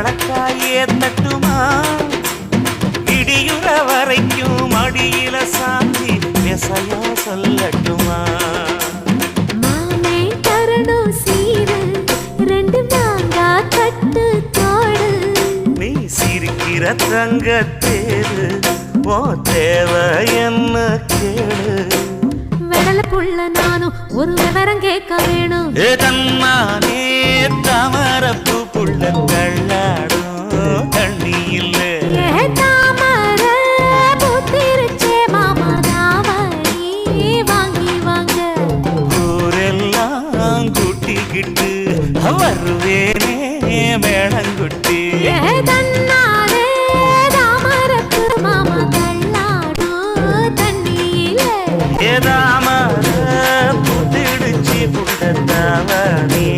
பழக்காயே தட்டுமா இடியுற வரைக்கும் அடியில சாந்தி விசையா சொல்லட்டுமா மாமே தரணும் சீரு ரெண்டு மாங்கா கட்டு தோடு நீ சிரிக்கிற தங்கத்தேரு ஓ தேவை என்ன கேளு வெடல புள்ள நானும் ஒரு விவரம் கேட்க வேணும் தன்னானே தாமரப்பூ புள்ள கள்ளாடும் தண்ணி இல்லை தாமர பூத்திருச்சே மாமா தாவணி வாங்கி வாங்க ஊரெல்லாம் கூட்டிக்கிட்டு வருவேனே மேளங்குட்டி தன்னாலே தாமரப்பு மாமா கள்ளாடும் தண்ணியில ஏதாமர புத்திடுச்சி புள்ள தாவணி